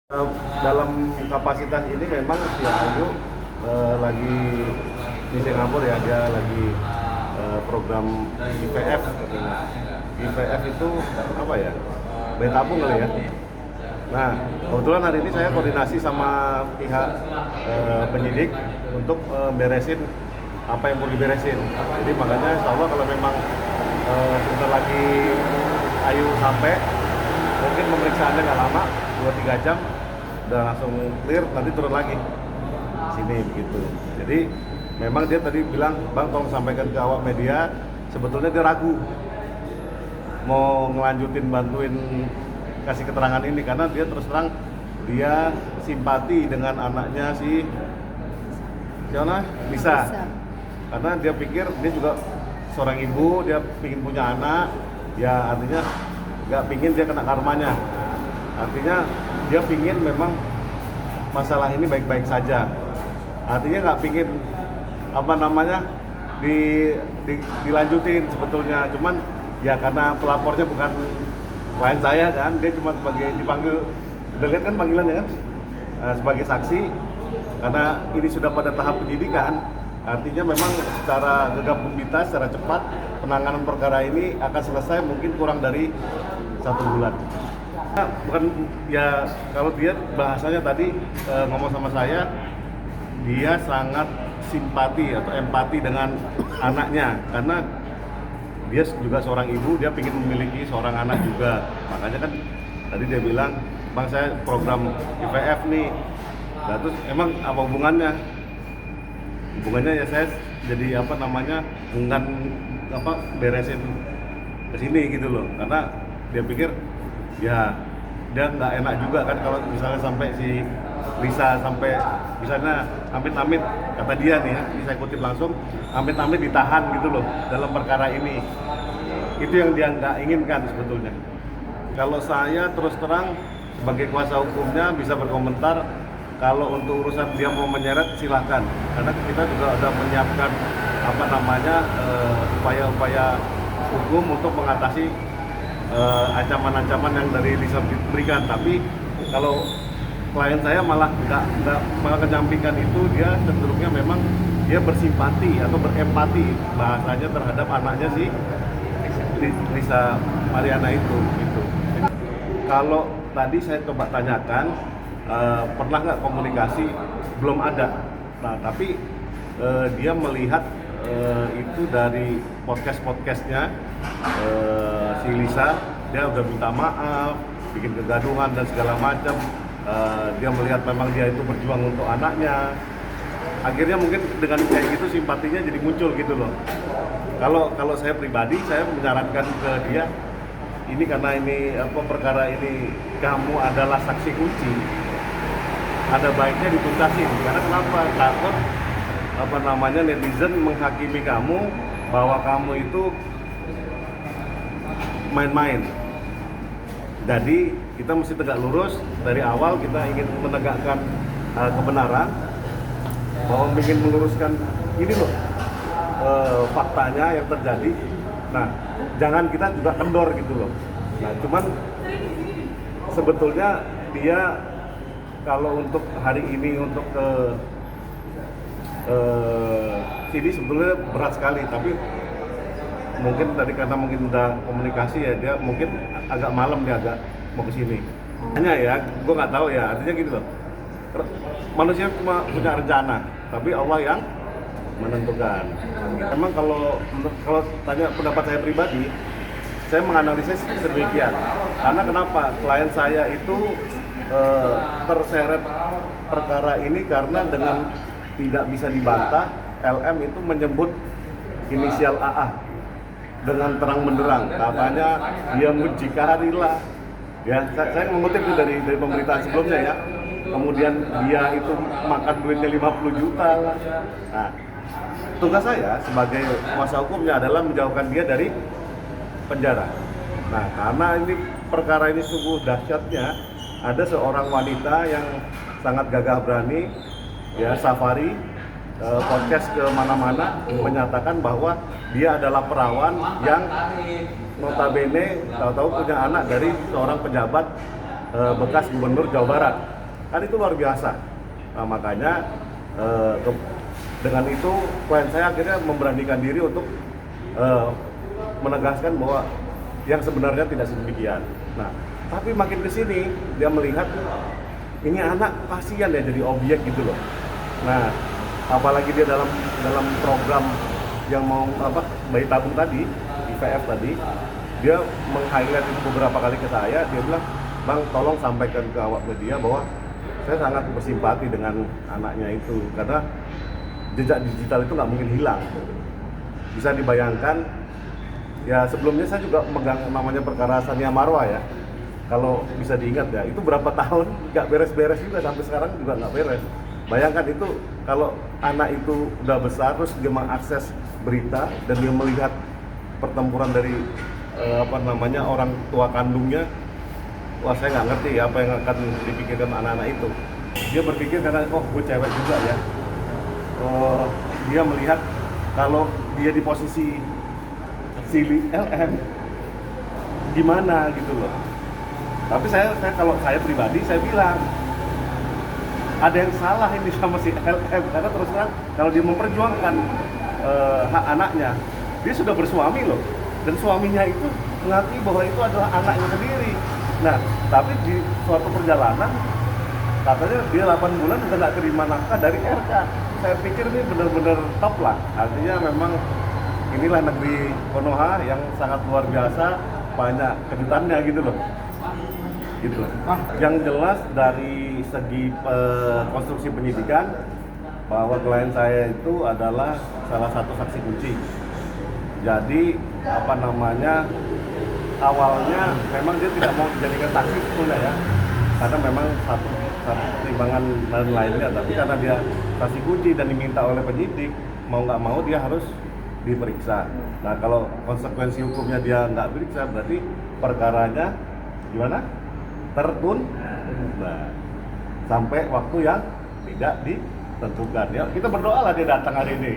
Eh, Dalam kapasitas ini memang si Ayu lagi di Singapura ya, dia lagi program IVF katanya. IVF itu apa ya? Bayi tabung kali ya. Nah, kebetulan hari ini saya koordinasi sama pihak penyidik untuk beresin apa yang perlu diberesin. Jadi makanya insya Allah kalau memang sebentar lagi Ayu sampai, mungkin pemeriksaannya nggak lama, 2-3 jam udah langsung clear, nanti turun lagi sini begitu. Jadi memang dia tadi bilang, Bang tolong sampaikan ke awak media, sebetulnya dia ragu mau ngelanjutin bantuin kasih keterangan ini karena dia terus terang dia simpati dengan anaknya si siapa? Lisa. Karena dia pikir dia juga seorang ibu, dia pingin punya anak, ya artinya nggak pingin dia kena karmanya. Artinya dia pingin memang masalah ini baik-baik saja. Artinya nggak pingin apa namanya dilanjutin sebetulnya. Cuman ya karena pelapornya bukan klien saya kan, dia cuma sebagai dipanggil, udah lihat kan panggilannya kan, sebagai saksi. Karena ini sudah pada tahap penyidikan, artinya memang secara gegap gempita, secara cepat penanganan perkara ini akan selesai mungkin kurang dari 1 bulan. Bukan ya, kalau dia bahasanya tadi ngomong sama saya, dia sangat simpati atau empati dengan anaknya karena dia juga seorang ibu, dia ingin memiliki seorang anak juga. Makanya kan tadi dia bilang, Bang saya program IVF nih. Nah terus emang apa hubungannya? Hubungannya ya saya jadi apa namanya, beresin ke sini gitu loh. Karena dia pikir ya dia nggak enak juga kan kalau misalnya sampai si Lisa sampai misalnya amit-amit, kata dia nih ya, ini saya kutip langsung, amit-amit ditahan gitu loh dalam perkara ini. Itu yang dia nggak inginkan sebetulnya. Kalau saya terus terang sebagai kuasa hukumnya bisa berkomentar, kalau untuk urusan dia mau menyeret silahkan, karena kita juga sudah menyiapkan apa namanya upaya-upaya hukum untuk mengatasi ancaman-ancaman yang dari Lisa berikan. Tapi kalau klien saya malah malah kenyampingkan itu, dia cenderungnya memang dia bersimpati atau berempati bahasanya terhadap anaknya si Lisa Mariana itu gitu. Kalau tadi saya coba tanyakan pernah nggak komunikasi, belum ada. Nah tapi dia melihat itu dari podcastnya si Lisa, dia udah minta maaf, bikin kegaduhan dan segala macam. Dia melihat memang dia itu berjuang untuk anaknya. Akhirnya mungkin dengan kayak gitu simpatinya jadi muncul gitu loh. Kalau saya pribadi, saya menyarankan ke dia, ini karena ini perkara ini kamu adalah saksi kunci, ada baiknya dituntasin. Karena kenapa? Takut netizen menghakimi kamu bahwa kamu itu main-main. Jadi kita mesti tegak lurus dari awal. Kita ingin menegakkan kebenaran, bahwa ingin meluruskan ini loh faktanya yang terjadi. Nah, jangan kita juga kendor gitu loh. Nah, cuman sebetulnya dia kalau untuk hari ini untuk ke sini sebetulnya berat sekali, tapi mungkin tadi karena mungkin udah komunikasi ya, dia mungkin agak malam dia agak mau ke sini. Hanya ya, gue nggak tahu ya, artinya gitu loh. Manusia cuma punya rencana, tapi Allah yang menentukan. Emang kalau tanya pendapat saya pribadi, saya menganalisis sedemikian. Karena kenapa? Klien saya itu terseret perkara ini karena dengan tidak bisa dibantah, LM itu menyebut inisial AA dengan terang benderang. Katanya dia mucikarilah. Ya, saya mengutip itu dari pemberitaan sebelumnya ya. Kemudian dia itu makan duitnya 50 juta. Nah, tugas saya sebagai kuasa hukumnya adalah menjauhkan dia dari penjara. Nah, karena ini perkara ini sungguh dahsyatnya, ada seorang wanita yang sangat gagah berani, ya safari podcast ke mana-mana, menyatakan bahwa dia adalah perawan yang notabene tahu-tahu punya anak dari seorang pejabat bekas gubernur Jawa Barat. kan itu luar biasa. Nah makanya dengan itu klien saya akhirnya memberanikan diri untuk menegaskan bahwa yang sebenarnya tidak sedemikian. Nah tapi makin kesini dia melihat ini anak kasihan ya jadi objek gitu loh. Nah apalagi dia dalam program yang mau bayi tabung tadi, IVF tadi, dia meng-highlight itu beberapa kali ke saya. Dia bilang, Bang tolong sampaikan ke awak media bahwa saya sangat bersimpati dengan anaknya itu karena jejak digital itu nggak mungkin hilang. Bisa dibayangkan ya, sebelumnya saya juga megang namanya perkara Sania Marwa ya, kalau bisa diingat ya, itu berapa tahun nggak beres-beres juga, sampai sekarang juga nggak beres. Bayangkan itu kalau anak itu udah besar terus dia mengakses berita dan dia melihat pertempuran dari orang tua kandungnya. Wah saya nggak ngerti apa yang akan dipikirkan anak-anak itu. Dia berpikir karena gue cewek juga ya, dia melihat kalau dia di posisi si LM gimana gitu loh. Tapi saya kalau saya pribadi saya bilang ada yang salah ini sama si LM, karena terus terang kalau dia memperjuangkan hak anaknya, dia sudah bersuami loh, dan suaminya itu mengakui bahwa itu adalah anaknya sendiri. Nah tapi di suatu perjalanan katanya dia 8 bulan udah nggak terima nafkah dari RK. Saya pikir ini benar-benar top lah. Artinya memang inilah negeri Konoha yang sangat luar biasa, banyak kejutannya gitu loh. Gitu loh. Yang jelas dari segi konstruksi penyidikan bahwa klien saya itu adalah salah satu saksi kunci. Jadi awalnya memang dia tidak mau dijadikan saksi sebetulnya ya, karena memang satu pertimbangan dan lainnya, tapi karena dia saksi kunci dan diminta oleh penyidik, mau nggak mau dia harus diperiksa. Nah kalau konsekuensi hukumnya dia nggak periksa, berarti perkaranya gimana? Nah, sampai waktu yang tidak ditentukan ya. Kita berdoa lah dia datang hari ini.